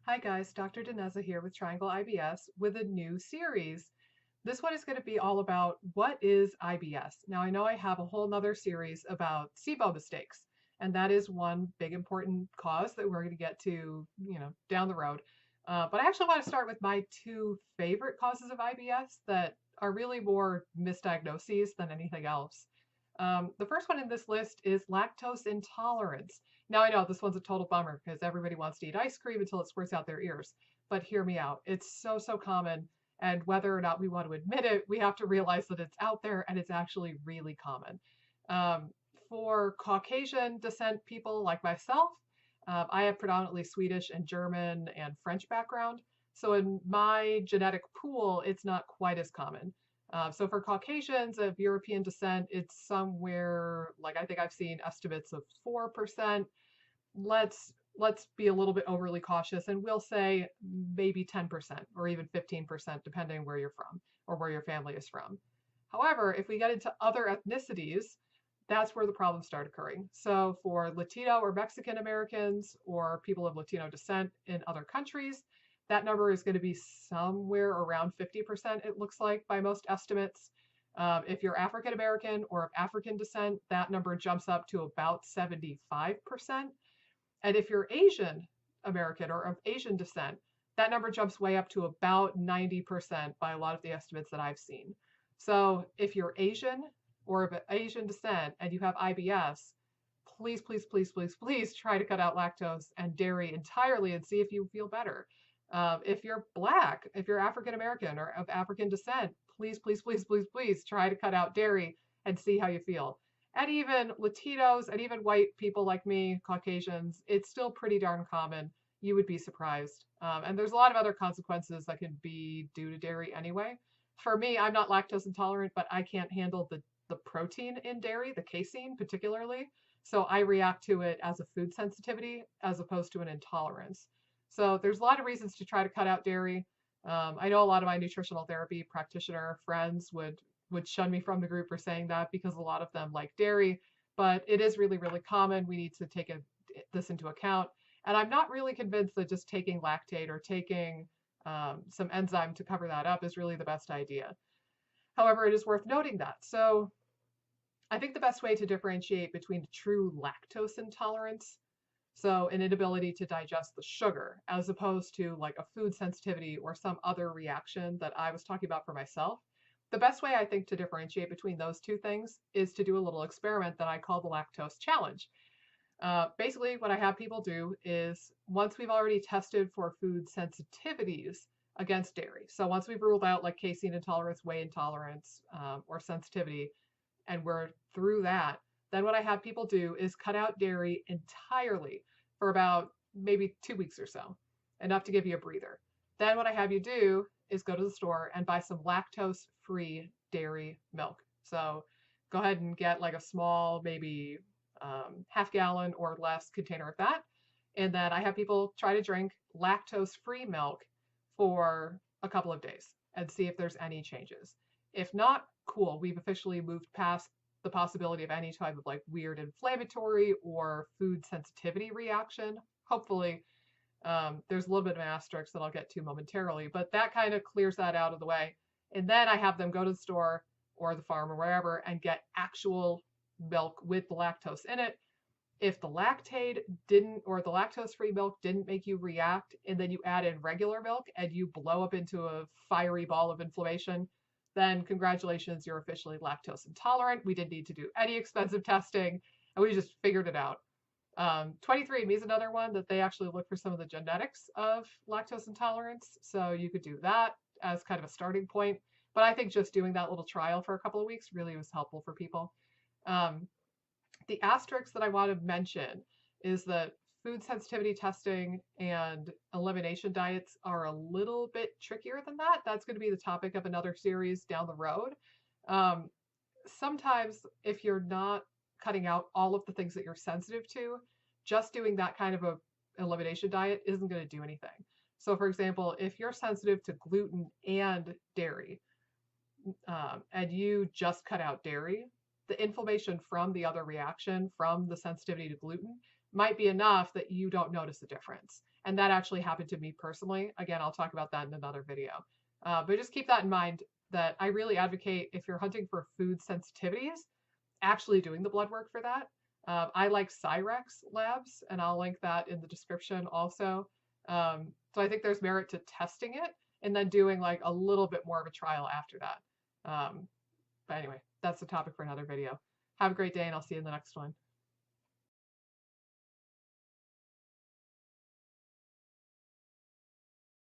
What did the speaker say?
Hi guys, Dr. DiNezza here with Triangle IBS with a new series. This one is going to be all about what is IBS. Now I know I have a whole nother series about SIBO mistakes, and that is one big important cause that we're going to get to, down the road. But I actually want to start with my two favorite causes of IBS that are really more misdiagnoses than anything else. The first one in this list is lactose intolerance. Now I know this one's a total bummer because everybody wants to eat ice cream until it squirts out their ears. But hear me out. It's so, so common. And whether or not we want to admit it, we have to realize that it's out there and it's actually really common. Um, for Caucasian descent people like myself, I have predominantly Swedish and German and French background. So in my genetic pool, it's not quite as common. So for Caucasians of European descent, it's somewhere like I think I've seen estimates of 4%. Let's be a little bit overly cautious and we'll say maybe 10% or even 15%, depending where you're from or where your family is from. However, if we get into other ethnicities, that's where the problems start occurring. So for Latino or Mexican Americans or people of Latino descent in other countries, that number is going to be somewhere around 50%, it looks like, by most estimates. If you're African American or of African descent, that number jumps up to about 75%. And if you're Asian American or of Asian descent, that number jumps way up to about 90% by a lot of the estimates that I've seen. So if you're Asian or of Asian descent and you have IBS, please, please, please, please, please try to cut out lactose and dairy entirely and see if you feel better. If you're Black, if you're African American or of African descent, please, please, please, please, please try to cut out dairy and see how you feel. And even Latinos and even white people like me, Caucasians, it's still pretty darn common. You would be surprised. And there's a lot of other consequences that can be due to dairy anyway. For me, I'm not lactose intolerant, but I can't handle the protein in dairy, the casein particularly. So I react to it as a food sensitivity as opposed to an intolerance. So there's a lot of reasons to try to cut out dairy. I know a lot of my nutritional therapy practitioner friends would shun me from the group for saying that because a lot of them like dairy, but it is really, really common. We need to take this into account. And I'm not really convinced that just taking lactate or taking some enzyme to cover that up is really the best idea. However, it is worth noting that. So I think the best way to differentiate between true lactose intolerance, so an inability to digest the sugar, as opposed to like a food sensitivity or some other reaction that I was talking about for myself. The best way I think to differentiate between those two things is to do a little experiment that I call the lactose challenge. Basically, what I have people do is once we've already tested for food sensitivities against dairy, so once we've ruled out like casein intolerance, whey intolerance, or sensitivity, and we're through that, then what I have people do is cut out dairy entirely for about maybe 2 weeks or so, enough to give you a breather. Then what I have you do is go to the store and buy some lactose-free dairy milk. So go ahead and get like a small, maybe half gallon or less container of that. And then I have people try to drink lactose-free milk for a couple of days and see if there's any changes. If not, cool, we've officially moved past the possibility of any type of like weird inflammatory or food sensitivity reaction. Hopefully, there's a little bit of an asterisk that I'll get to momentarily, but that kind of clears that out of the way. And then I have them go to the store or the farm or wherever and get actual milk with the lactose in it. If the lactate didn't, or the lactose-free milk didn't make you react, and then you add in regular milk and you blow up into a fiery ball of inflammation, then congratulations, you're officially lactose intolerant. We didn't need to do any expensive testing, and we just figured it out. 23andMe is another one that they actually look for some of the genetics of lactose intolerance, so you could do that as kind of a starting point. But I think just doing that little trial for a couple of weeks really was helpful for people. The asterisk that I want to mention is that food sensitivity testing and elimination diets are a little bit trickier than that. That's going to be the topic of another series down the road. Sometimes if you're not cutting out all of the things that you're sensitive to, just doing that kind of a elimination diet isn't going to do anything. So for example, if you're sensitive to gluten and dairy, and you just cut out dairy, the inflammation from the other reaction, from the sensitivity to gluten, might be enough that you don't notice the difference. And that actually happened to me personally. Again, I'll talk about that in another video. But just keep that in mind, that I really advocate, if you're hunting for food sensitivities, actually doing the blood work for that. I like Cyrex Labs, and I'll link that in the description also. So I think there's merit to testing it and then doing like a little bit more of a trial after that. But anyway, that's a topic for another video. Have a great day, and I'll see you in the next one.